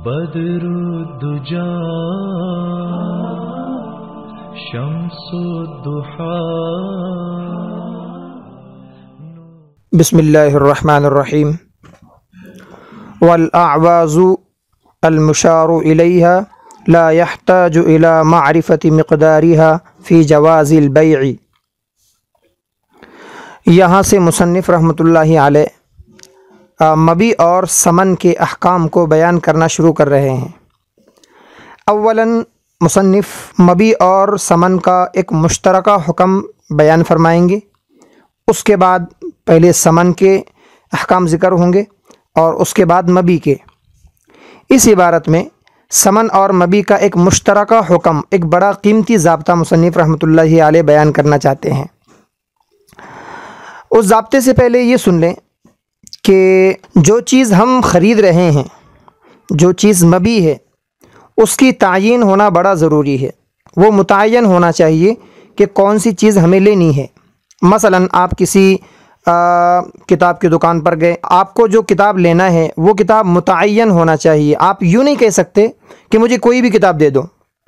बदरुद्दुजा शम्सुद्दुहा। बिस्मिल्लाहिर्रहमानिर्रहीम। वल अअवाज़ु अल मुशारु इलैहा ला यहताजु इला मारिफति मिक़दारिहा फ़ी जवाज़िल बै'i। यहाँ से मुसन्निफ़ रहमतुल्लाहि अलैह मबी और समन के अहकाम को बयान करना शुरू कर रहे हैं। अव्वलन मुसन्निफ़ मबी और समन का एक मुश्तरका हुक्म बयान फरमाएंगे। उसके बाद पहले समन के अहकाम ज़िक्र होंगे और उसके बाद मबी के। इस इबारत में समन और मबी का एक मुश्तरका हुक्म, एक बड़ा कीमती ज़ाब्ता मुसन्निफ़ रहमतुल्लाहि अलैह बयान करना चाहते हैं। उस ज़ाब्ते से पहले ये सुन लें कि जो चीज़ हम ख़रीद रहे हैं, जो चीज़ मबी है, उसकी तायीन होना बड़ा ज़रूरी है। वो मुतय्यन होना चाहिए कि कौन सी चीज़ हमें लेनी है। मसलन आप किसी किताब की दुकान पर गए, आपको जो किताब लेना है वो किताब मुतय्यन होना चाहिए। आप यूँ नहीं कह सकते कि मुझे कोई भी किताब दे दो,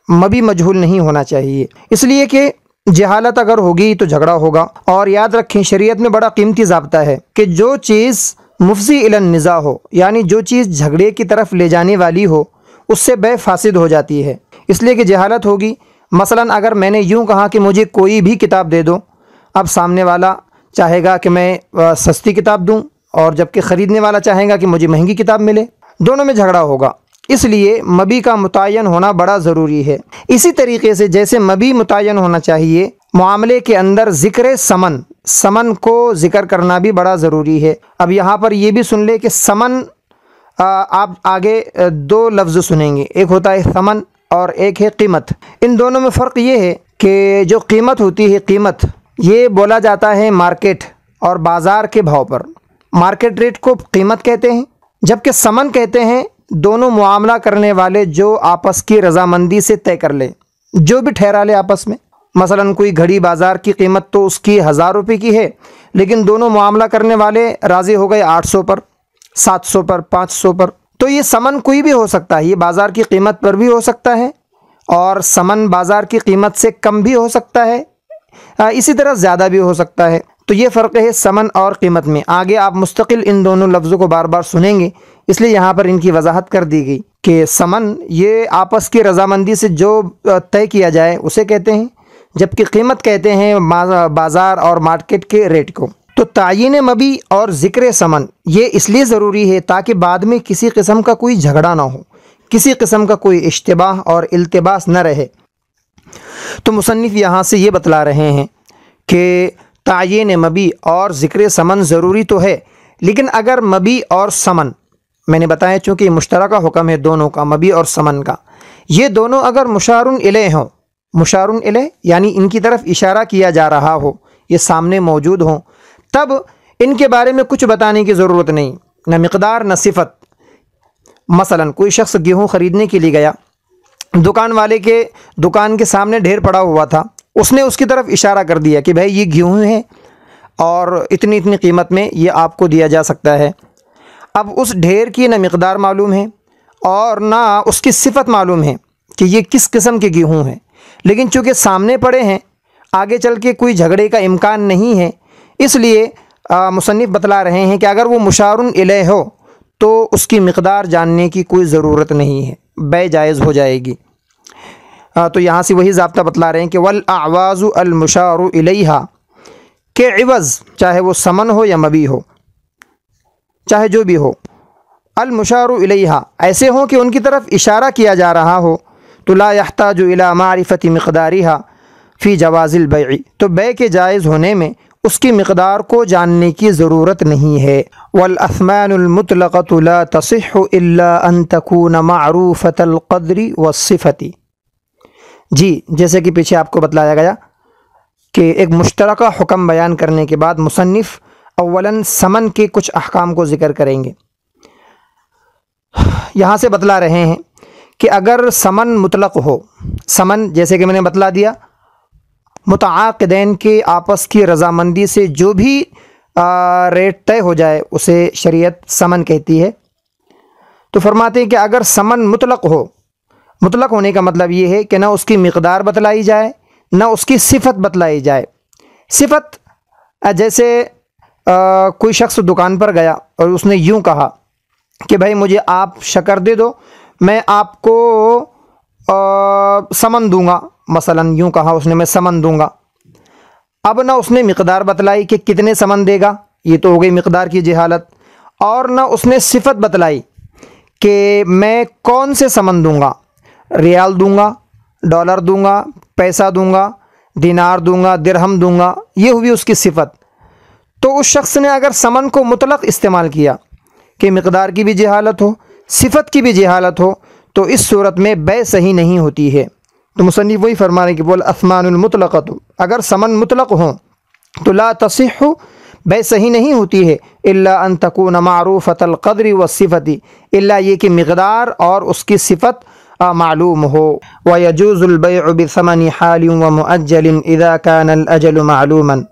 मबी मजहूल नहीं होना चाहिए, इसलिए कि जहालत अगर होगी तो झगड़ा होगा। और याद रखें, शरीयत में बड़ा कीमती ज़ाब्ता है कि जो चीज़ मुफ़ज़ी इलन निज़ा हो, यानी जो चीज़ झगड़े की तरफ ले जाने वाली हो, उससे बै फासिद हो जाती है, इसलिए कि जहालत होगी। मसलन अगर मैंने यूँ कहा कि मुझे कोई भी किताब दे दो, अब सामने वाला चाहेगा कि मैं सस्ती किताब दूं और जबकि ख़रीदने वाला चाहेगा कि मुझे महंगी किताब मिले, दोनों में झगड़ा होगा। इसलिए मबी का मुतय्यन होना बड़ा ज़रूरी है। इसी तरीके से जैसे मबी मुतय्यन होना चाहिए, मामले के अंदर ज़िक्र समन को ज़िक्र करना भी बड़ा ज़रूरी है। अब यहाँ पर यह भी सुन ले कि समन, आप आगे दो लफ्ज़ सुनेंगे, एक होता है समन और एक है कीमत। इन दोनों में फ़र्क ये है कि जो कीमत होती है, कीमत ये बोला जाता है मार्केट और बाज़ार के भाव पर। मार्केट रेट को कीमत कहते हैं, जबकि समन कहते हैं दोनों मुआमला करने वाले जो आपस की रज़ामंदी से तय कर ले, जो भी ठहरा ले आपस में। मसलन कोई घड़ी बाज़ार की कीमत तो उसकी 1000 रुपये की है, लेकिन दोनों मुआमला करने वाले राज़ी हो गए 800 पर, 700 पर, 500 पर। तो ये समन कोई भी हो सकता है, ये बाज़ार की कीमत पर भी हो सकता है और समन बाज़ार की कीमत से कम भी हो सकता है, इसी तरह ज़्यादा भी हो सकता है। तो ये फ़र्क है समन और कीमत में। आगे आप मुस्तकिल इन दोनों लफ्ज़ों को बार बार सुनेंगे, इसलिए यहाँ पर इनकी वजाहत कर दी गई कि समन ये आपस की रज़ामंदी से जो तय किया जाए उसे कहते हैं, जबकि कीमत कहते हैं बाज़ार और मार्केट के रेट को। तो तायीन मबी और ज़िक्र समन ये इसलिए ज़रूरी है ताकि बाद में किसी किस्म का कोई झगड़ा ना हो, किसी किस्म का कोई इश्तिबाह और इल्तिबास न रहे। तो मुसन्निफ़ यहाँ से ये बतला रहे हैं कि तायीन मबी और ज़िक्र समन ज़रूरी तो है, लेकिन अगर मबी और समन, मैंने बताया चूँकि मुश्तरका हुक्म है दोनों का, मबी और समन का, ये दोनों अगर मुशारुन इलैह हों, मुशारुन इलैह यानी इनकी तरफ इशारा किया जा रहा हो, ये सामने मौजूद हों, तब इनके बारे में कुछ बताने की ज़रूरत नहीं, न मिक़दार न सिफ़त। मसलन कोई शख्स गेहूँ ख़रीदने के लिए गया, दुकान वाले के दुकान के सामने ढेर पड़ा हुआ था, उसने उसकी तरफ इशारा कर दिया कि भाई ये गेहूँ है और इतनी इतनी कीमत में ये आपको दिया जा सकता है। अब उस ढेर की ना मिक़दार मालूम है और ना उसकी सिफ़त मालूम है कि ये किस किस्म के गेहूँ है, लेकिन चूँकि सामने पड़े हैं, आगे चल के कोई झगड़े का इम्कान नहीं है, इसलिए मुसन्निफ़ बतला रहे हैं कि अगर वो मुशारुन इलैह हो तो उसकी मिक़दार जानने की कोई ज़रूरत नहीं है, बै जायज़ हो जाएगी। तो यहाँ से वही ज़ाब्ता बतला रहे हैं कि वल अअवाज़ु अल मुशारु इलैहा के इवज़, चाहे वो समन हो या मबी हो, चाहे जो भी हो, अल मुशारु इलैहा ऐसे हों कि उनकी तरफ इशारा किया जा रहा हो, तो ला यहताजु इला मारिफति मिक़दारिहा फ़ी जवाज़िल बै'i, तो बै के जायज़ होने में उसकी मिक़दार को जानने की ज़रूरत नहीं है। वल अस्मानुल मुतलक़तु ला तसिह्हु इल्ला अन तकून मअरूफ़तल क़द्रि वस्सिफ़ति। जी, जैसे कि पीछे आपको बतलाया गया कि एक मुश्तरका हुक्म बयान करने के बाद मुसन्निफ़ अव्वलन समन के कुछ अहकाम को ज़िक्र करेंगे। यहाँ से बतला रहे हैं कि अगर समन मुतलक़ हो, समन जैसे कि मैंने बतला दिया, मुतआक़िदैन के आपस की रज़ामंदी से जो भी रेट तय हो जाए उसे शरीयत समन कहती है। तो फरमाते हैं कि अगर समन मुतलक हो, मुतलक होने का मतलब ये है कि ना उसकी मिक़दार बतलाई जाए ना उसकी सिफत बतलाई जाए। सिफत जैसे कोई शख्स दुकान पर गया और उसने यूँ कहा कि भाई मुझे आप शक्कर दे दो, मैं आपको समन दूंगा, मसलन यूँ कहा उसने मैं समन दूंगा। अब ना उसने मिक़दार बतलाई कि कितने समन देगा, ये तो हो गई मिक़दार की जहालत, और ना उसने सिफत बतलाई कि मैं कौन से समन दूंगा, रियाल दूंगा, डॉलर दूंगा, पैसा दूंगा, दिनार दूंगा, दिरहम दूंगा, ये हुई उसकी सिफत। तो उस शख्स ने अगर समन को मुतलक इस्तेमाल किया कि मिक़दार की भी जहालत हो, सिफत की भी जहालत हो, तो इस सूरत में बै सही नहीं होती है। तो मुसन्निफ़ वही फरमा रहे कि बोल अस्मानुल मुतलक़तु, अगर समन मुतलक हो तो ला तसिहु, बै सही नहीं होती है, इल्ला अन तकून मारूफ़तल क़द्रि व सिफ़ति, इल्ला ये कि मिक़दार और उसकी सिफत मालूम हो। व यजूज़ुल बैअु बिसमनि हालिन व मुअज्जलिन इज़ा कानल अजलु मालूमन,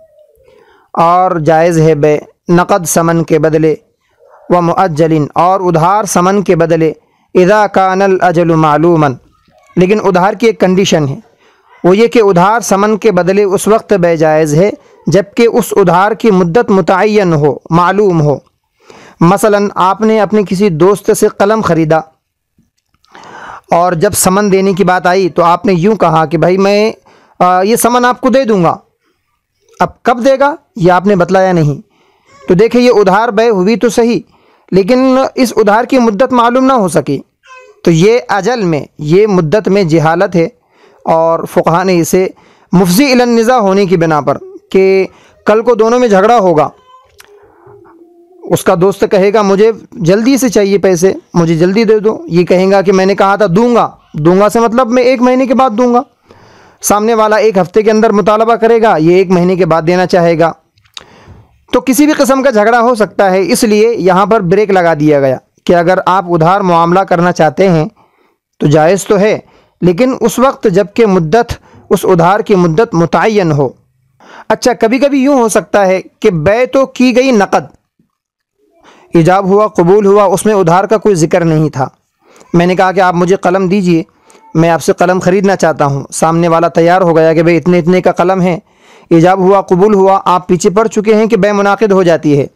और जायज़ है बे नक़द समन के बदले, व मुअज्जलिन और उधार समन के बदले, इज़ा कानल अजलु मालूमन, लेकिन उधार की एक कंडीशन है, वो ये कि उधार समन के बदले उस वक्त बे जायज़ है जबकि उस उधार की मुद्दत मुतअय्यन हो, मालूम हो। मसलन आपने अपने किसी दोस्त से कलम ख़रीदा और जब समन देने की बात आई तो आपने यूँ कहा कि भाई मैं ये समन आपको दे दूँगा, अब कब देगा ये आपने बतलाया नहीं। तो देखिए ये उधार बे हुई तो सही, लेकिन इस उधार की मुद्दत मालूम ना हो सकी, तो ये अजल में, ये मुद्दत में जहालत है। और फ़ुक़हा ने इसे मुफ़ज़ी इलन निज़ा होने की बिना पर कि कल को दोनों में झगड़ा होगा, उसका दोस्त कहेगा मुझे जल्दी से चाहिए पैसे, मुझे जल्दी दे दो, ये कहेगा कि मैंने कहा था दूंगा, दूंगा से मतलब मैं 1 महीने के बाद दूंगा, सामने वाला 1 हफ़्ते के अंदर मुतालबा करेगा, ये 1 महीने के बाद देना चाहेगा, तो किसी भी किस्म का झगड़ा हो सकता है। इसलिए यहाँ पर ब्रेक लगा दिया गया कि अगर आप उधार मामला करना चाहते हैं तो जायज़ तो है, लेकिन उस वक्त जबकि मुद्दत, उस उधार की मुद्दत मुतअय्यन हो। अच्छा, कभी कभी यूँ हो सकता है कि बै तो की गई नक़द, इजाब हुआ, कबूल हुआ, उसमें उधार का कोई ज़िक्र नहीं था। मैंने कहा कि आप मुझे कलम दीजिए, मैं आपसे कलम ख़रीदना चाहता हूँ, सामने वाला तैयार हो गया कि भाई इतने इतने का कलम है, इजाब हुआ, कबूल हुआ, आप पीछे पड़ चुके हैं कि बै मुनाक़िद हो जाती है।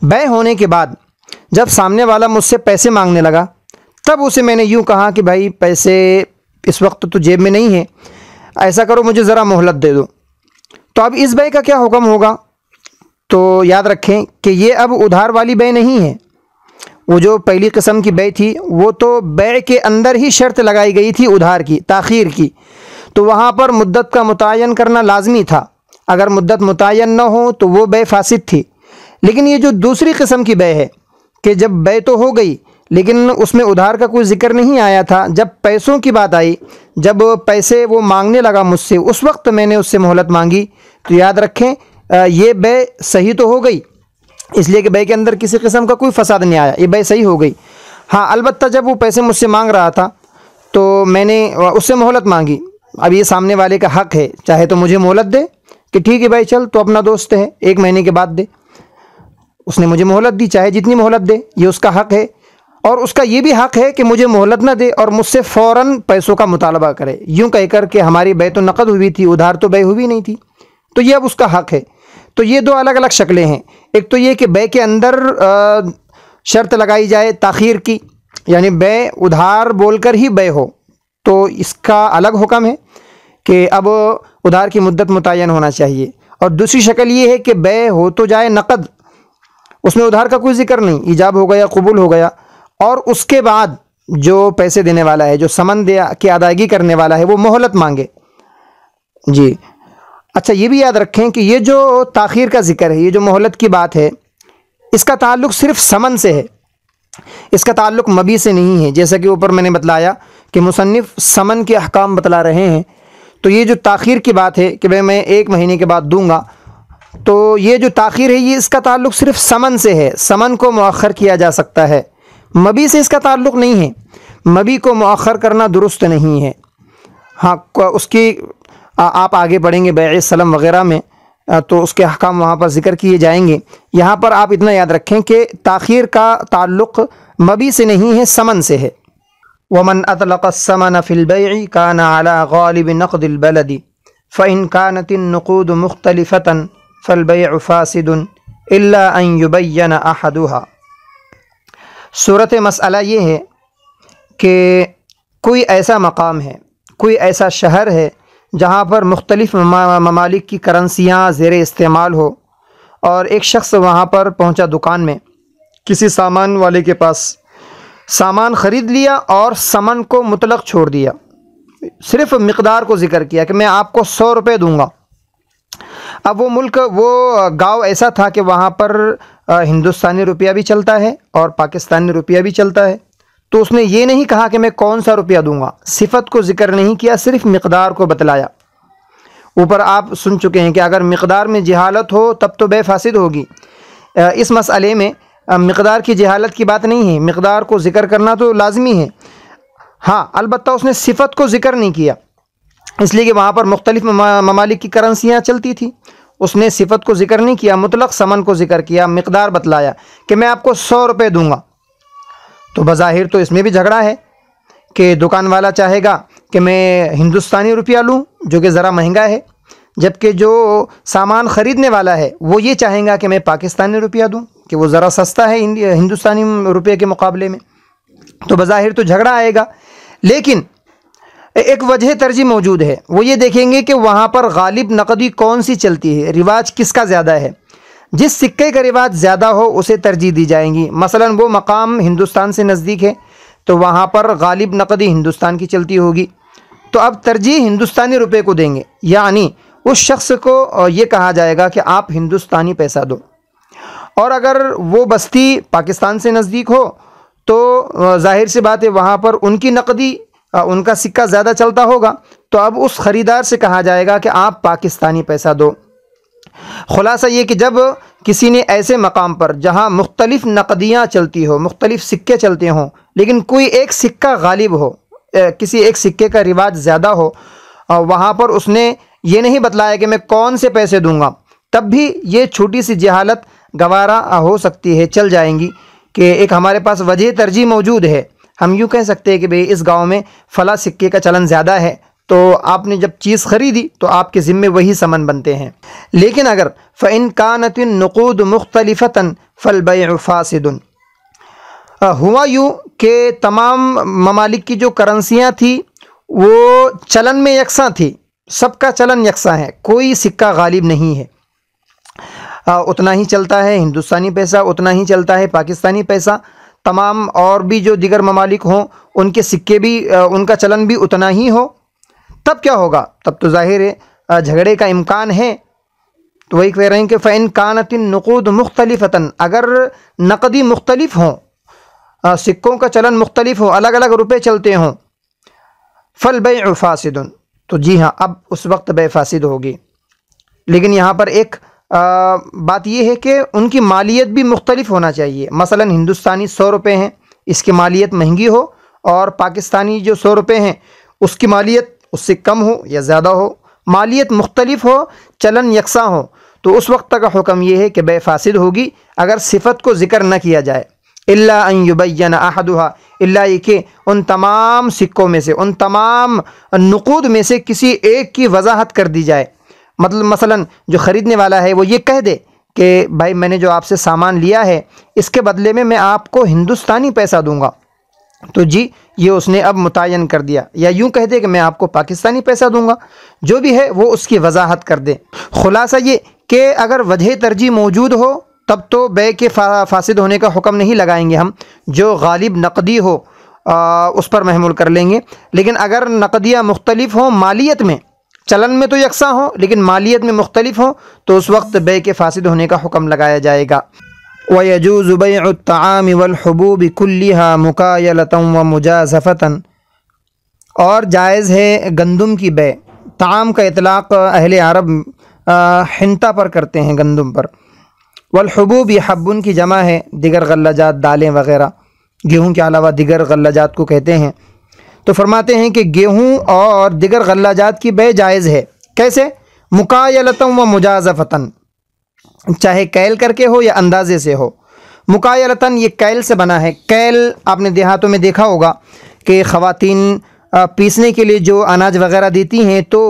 बै होने के बाद जब सामने वाला मुझसे पैसे मांगने लगा, तब उसे मैंने यूँ कहा कि भाई पैसे इस वक्त तो जेब में नहीं है, ऐसा करो मुझे ज़रा मोहलत दे दो। तो अब इस बै का क्या हुक्म होगा? तो याद रखें कि ये अब उधार वाली बै नहीं है। वो जो पहली किस्म की बै थी वो तो बै के अंदर ही शर्त लगाई गई थी उधार की, ताख़ीर की, तो वहाँ पर मुद्दत का मुतय्यन करना लाजमी था। अगर मुद्दत मुतय्यन न हो तो वो बै फासिद थी। लेकिन ये जो दूसरी किस्म की बै है कि जब बै तो हो गई लेकिन उसमें उधार का कोई ज़िक्र नहीं आया था, जब पैसों की बात आई, जब पैसे वो मांगने लगा मुझसे, उस वक्त मैंने उससे मोहलत मांगी, तो याद रखें ये बै सही तो हो गई, इसलिए कि बै के अंदर किसी किस्म का कोई फसाद नहीं आया, ये बै सही हो गई। हाँ, अलबत्ता जब वो पैसे मुझसे मांग रहा था तो मैंने उससे मोहलत मांगी। अब ये सामने वाले का हक़ है, चाहे तो मुझे मोहलत दे कि ठीक है भाई चल तो अपना दोस्त है, 1 महीने के बाद दे। उसने मुझे मोहलत दी, चाहे जितनी मोहलत दे, ये उसका हक़ है। और उसका ये भी हक़ है कि मुझे मोहलत ना दे और मुझसे फ़ौरन पैसों का मुतालबा करे, यूँ कहकर के हमारी बै तो नक़द हुई थी, उधार तो बै हुई नहीं थी, तो ये अब उसका हक़ है। तो ये 2 अलग अलग शक्लें हैं। एक तो ये कि बै के अंदर शर्त लगाई जाए ताख़ीर की, यानी बै उधार बोलकर ही बै हो, तो इसका अलग हुक्म है कि अब उधार की मुद्दत मुतय्यन होना चाहिए। और दूसरी शक्ल ये है कि बै हो तो जाए नक़द, उसमें उधार का कोई ज़िक्र नहीं, ईजाब हो गया, कबूल हो गया, और उसके बाद जो पैसे देने वाला है, जो समन की अदायगी करने वाला है, वो मोहलत मांगे। जी अच्छा, ये भी याद रखें कि ये जो ताख़ीर का ज़िक्र है, ये जो मोहलत की बात है, इसका ताल्लुक़ सिर्फ़ समन से है, इसका ताल्लुक़ मबी से नहीं है। जैसा कि ऊपर मैंने बतलाया कि मुसन्निफ़ समन के अहकाम बतला रहे हैं, तो ये जो ताख़ीर की बात है कि भाई मैं 1 महीने के बाद दूंगा, तो ये जो ताख़ीर है ये इसका ताल्लुक़ सिर्फ़ समन से है। समन को मुअख्खर किया जा सकता है, मबी से इसका ताल्लुक़ नहीं है। मबी को मुअख्खर करना दुरुस्त नहीं है। हाँ, उसकी आप आगे पढ़ेंगे बैअ सलम वग़ैरह में, तो उसके अहकाम वहाँ पर ज़िक्र किए जाएंगे। यहाँ पर आप इतना याद रखें कि ताख़ीर का ताल्लुक़ मबी से नहीं है, समन से है। वमन अतलक़ समन फ़िल बैइ कान अला गालिब नक़दिल बलदी फ़इन कानतिन नुक़ूद मुख्तलिफ़तन फ़ल बैउ फ़ासिदुन इल्ला अन युबय्यन अहदुहा। सूरत मसअला ये है कि कोई ऐसा मकाम है, कोई ऐसा शहर है जहाँ पर मुख्तलिफ़ ममालिक की करेंसियाँ ज़ेर इस्तेमाल हो, और एक शख्स वहाँ पर पहुँचा दुकान में, किसी सामान वाले के पास सामान ख़रीद लिया और समन को मुतलक छोड़ दिया, सिर्फ़ मिक़दार को ज़िक्र किया कि मैं आपको 100 रुपये दूँगा। अब वो मुल्क, वो गांव ऐसा था कि वहाँ पर हिंदुस्तानी रुपया भी चलता है और पाकिस्तानी रुपया भी चलता है। तो उसने ये नहीं कहा कि मैं कौन सा रुपया दूंगा, सिफत को ज़िक्र नहीं किया, सिर्फ मिक़दार को बतलाया। ऊपर आप सुन चुके हैं कि अगर मिक़दार में जहालत हो तब तो बे फासिद होगी। इस मसले में मिक़दार की जहालत की बात नहीं है, मिक़दार को ज़िक्र करना तो लाजमी है। हाँ, अलबत्ता उसने सिफत को ज़िक्र नहीं किया, इसलिए कि वहाँ पर मुख्तलिफ़ ममालिक की करेंसियाँ चलती थी। उसने सिफत को ज़िक्र नहीं किया, मुतलक समन को ज़िक्र किया, मिक़दार बतलाया कि मैं आपको 100 रुपये दूँगा। तो बज़ाहिर तो इसमें भी झगड़ा है कि दुकान वाला चाहेगा कि मैं हिंदुस्तानी रुपया लूँ जो कि ज़रा महंगा है, जबकि जो सामान ख़रीदने वाला है वो ये चाहेगा कि मैं पाकिस्तानी रुपया दूँ कि वो ज़रा सस्ता है हिंदुस्तानी रुपये के मुकाबले में। तो बज़ाहिर तो झगड़ा आएगा, लेकिन एक वजह तरजीह मौजूद है। वो ये देखेंगे कि वहाँ पर गालिब नकदी कौन सी चलती है, रिवाज किसका ज़्यादा है। जिस सिक्के का रिवाज ज़्यादा हो उसे तरजीह दी जाएंगी। मसलन वो मकाम हिंदुस्तान से नज़दीक है तो वहाँ पर गालिब नकदी हिंदुस्तान की चलती होगी, तो अब तरजीह हिंदुस्तानी रुपये को देंगे, यानी उस शख्स को ये कहा जाएगा कि आप हिंदुस्तानी पैसा दो। और अगर वो बस्ती पाकिस्तान से नज़दीक हो तो जाहिर सी बात है वहाँ पर उनकी नकदी, उनका सिक्का ज़्यादा चलता होगा, तो अब उस ख़रीदार से कहा जाएगा कि आप पाकिस्तानी पैसा दो। ख़ुलासा ये कि जब किसी ने ऐसे मकाम पर जहाँ मुख्तलिफ़ नकदियाँ चलती हो, मुख्तलिफ़ सिक्के चलते हों, लेकिन कोई एक सिक्का गालिब हो, किसी एक सिक्के का रिवाज ज़्यादा हो, वहाँ पर उसने ये नहीं बतलाया कि मैं कौन से पैसे दूँगा, तब भी ये छोटी सी जहालत गवारा हो सकती है, चल जाएंगी कि एक हमारे पास वजह तरजीह मौजूद है। हम यूँ कह सकते हैं कि भाई इस गांव में फ़ला सिक्के का चलन ज़्यादा है, तो आपने जब चीज़ ख़रीदी तो आपके ज़िम्मे वही समन बनते हैं। लेकिन अगर फ़इन कानतिन नुक़ूद मुख्तलिफ़तन फ़ल बैउ फ़ासिदुन, हुआ यूँ कि तमाम ममालिक की जो करेंसियाँ थी वो चलन में यकसा थी, सबका चलन यकसा है, कोई सिक्का गालिब नहीं है। उतना ही चलता है हिंदुस्तानी पैसा, उतना ही चलता है पाकिस्तानी पैसा, तमाम और भी जो दिगर ममालिक हों उनके सिक्के भी, उनका चलन भी उतना ही हो, तब क्या होगा? तब तो ज़ाहिर है झगड़े का इम्कान है। तो वही कह रहे हैं कि फ़इन कानतिन नुक़ूद मुख्तलिफ़तन, अगर नकदी मुख्तलिफ़ हों, सिक्कों का चलन मुख्तलिफ़ हो, अलग अलग रुपये चलते हों, फ़ल बैउ फ़ासिदुन, तो जी हाँ, अब उस वक्त बै फासिद होगी। लेकिन यहाँ पर एक बात यह है कि उनकी मालियत भी मुख्तलिफ होना चाहिए। मसलन हिंदुस्तानी 100 रुपये हैं, इसकी मालियत महंगी हो, और पाकिस्तानी जो 100 रुपये हैं उसकी मालियत उससे कम हो या ज़्यादा हो, मालियत मुख्तलिफ हो, चलन यकसा हो, तो उस वक्त का हुक्म यह है कि बे फासिद होगी अगर सिफत को ज़िक्र न किया जाए। इल्ला अन युबय्यन अहदुहा, इल्ला ये कि उन तमाम सिक्कों में से, उन तमाम नुक़ूद में से किसी एक की वजाहत कर दी जाए। मतलब मसलन जो ख़रीदने वाला है वो ये कह दे कि भाई मैंने जो आपसे सामान लिया है इसके बदले में मैं आपको हिंदुस्तानी पैसा दूंगा, तो जी ये उसने अब मुतय्यन कर दिया। या यूँ कह दे कि मैं आपको पाकिस्तानी पैसा दूंगा, जो भी है वो उसकी वजाहत कर दे। ख़ुलासा ये कि अगर वजह तरजीह मौजूद हो तब तो बे के फासिद होने का हुक्म नहीं लगाएंगे हम, जो गालिब नकदी हो उस पर महमूल कर लेंगे। लेकिन अगर नकदियाँ मुख्तलिफ हों, मालियत में, चलन में तो यकसा हो लेकिन मालियत में मुख्तलिफ हो, तो उस वक्त बे के फासिद होने का हुक्म लगाया जाएगा। वयजूज़ु बैउ अत्ताआमि वल हुबूबि कुल्लिहा मुकायलतन व मुजाज़फ़तन, और जायज़ है गंदुम की बे। ताम का इतलाक़ अहले अरब हिंता पर करते हैं, गंदुम पर। वल हुबूब ये हब्बुन की जमा है, दिगर गल्लाजात, दालें वग़ैरह, गेहूँ के अलावा दिगर गल्लाजात को कहते हैं। तो फरमाते हैं कि गेहूँ और दिगर गल्लाजात की बे जायज़ है। कैसे? मुकायलतन व मुजाज़फ़तन, चाहे कैल करके हो या अंदाजे से हो। मुकायलतन ये कैल से बना है। कैल आपने देहातों में देखा होगा कि ख़वातीन पीसने के लिए जो अनाज वगैरह देती हैं तो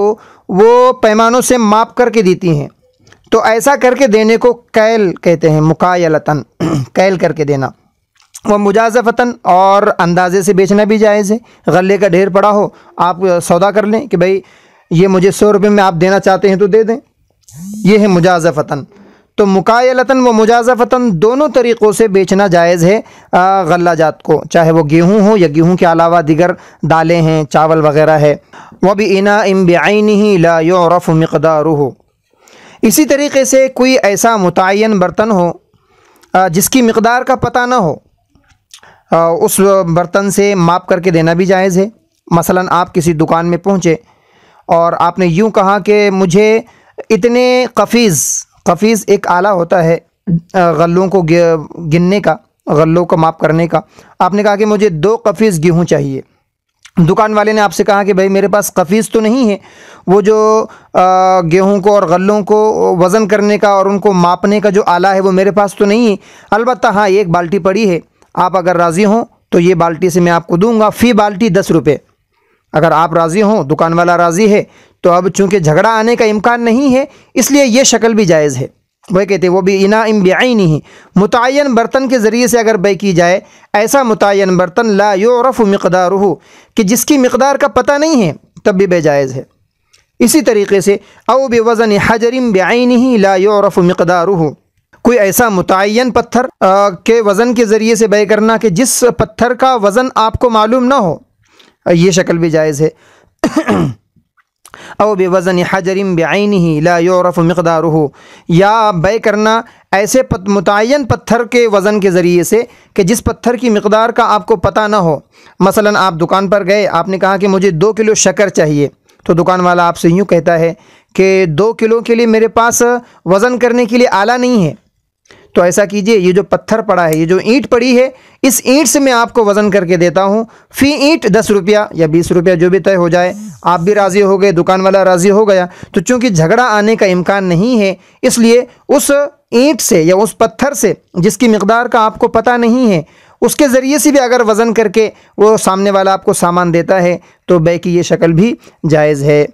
वो पैमानों से माप करके देती हैं, तो ऐसा करके देने को कैल कहते हैं, मुकायलतन कैल करके देना। वह मुजाज़फ़तन और अंदाज़े से बेचना भी जायज़ है। गले का ढेर पड़ा हो, आप सौदा कर लें कि भाई ये मुझे 100 रुपये में आप देना चाहते हैं तो दे दें, ये है मुजाज़फ़तन। तो मुकायलतन व मुजाज़फ़तन दोनों तरीक़ों से बेचना जायज़ है गल्ला जात को, चाहे वो गेहूँ हो या गेहूँ के अलावा दीगर दालें हैं, चावल वग़ैरह है। वह भी इनाइन बिअैनिही ला युरफ़ु मिक़दारुहु। इसी तरीक़े से कोई ऐसा मुतअय्यन बर्तन हो जिसकी मिक़दार का पता ना हो, उस बर्तन से माप करके देना भी जायज़ है। मसलन आप किसी दुकान में पहुँचे और आपने यूँ कहा कि मुझे इतने कफ़ीज़ एक आला होता है गल्लों को गिनने का, गल्लों को माप करने का। आपने कहा कि मुझे 2 कफ़ीज़ गेहूँ चाहिए। दुकान वाले ने आपसे कहा कि भाई मेरे पास कफ़ीज़ तो नहीं है, वो जो गेहूं को और गल्लों को वज़न करने का और उनको मापने का जो आला है वो मेरे पास तो नहीं है। अलबत्ता हाँ, एक बाल्टी पड़ी है, आप अगर राज़ी हों तो ये बाल्टी से मैं आपको दूंगा, फ़ी बाल्टी 10 रुपये। अगर आप राज़ी हों, दुकान वाला राज़ी है, तो अब चूँकि झगड़ा आने का इम्कान नहीं है इसलिए ये शक्ल भी जायज़ है। वही कहते हैं वो भी इनाइन बिअैनिही, मुतअय्यन बर्तन के ज़रिए से अगर बै की जाए, ऐसा मुतअय्यन बर्तन ला युरफ़ु मिक़दारुहु कि जिसकी मिक़दार का पता नहीं है, तब भी बै जायज़ है। इसी तरीक़े से औ बिवज़न हजरिन बिअैनिही ला युरफ़ु मिक़दारुहु, कोई ऐसा मुतअय्यन पत्थर के वज़न के ज़रिए से बै करना कि जिस पत्थर का वज़न आपको मालूम ना हो, ये शक्ल भी जायज़ है। औ बेवज़न हजरिन बिअैनिही ला युरफ़ु मिक़दारुहु, या बै करना ऐसे मुतअय्यन पत्थर के वज़न के ज़रिए से कि जिस पत्थर की मिक़दार का आपको पता ना हो। मसलन आप दुकान पर गए, आपने कहा कि मुझे 2 किलो शक्कर चाहिए, तो दुकान वाला आपसे यूँ कहता है कि 2 किलो के लिए मेरे पास वज़न करने के लिए आला नहीं है। तो ऐसा कीजिए, ये जो पत्थर पड़ा है, ये जो ईंट पड़ी है, इस ईंट से मैं आपको वज़न करके देता हूँ, फ़ी ईंट 10 रुपया या 20 रुपया जो भी तय हो जाए। आप भी राज़ी हो गए, दुकान वाला राज़ी हो गया। तो चूँकि झगड़ा आने का इम्कान नहीं है, इसलिए उस ईंट से या उस पत्थर से जिसकी मिक़दार का आपको पता नहीं है, उसके ज़रिए से भी अगर वज़न करके वो सामने वाला आपको सामान देता है तो बै की ये शक्ल भी जायज़ है।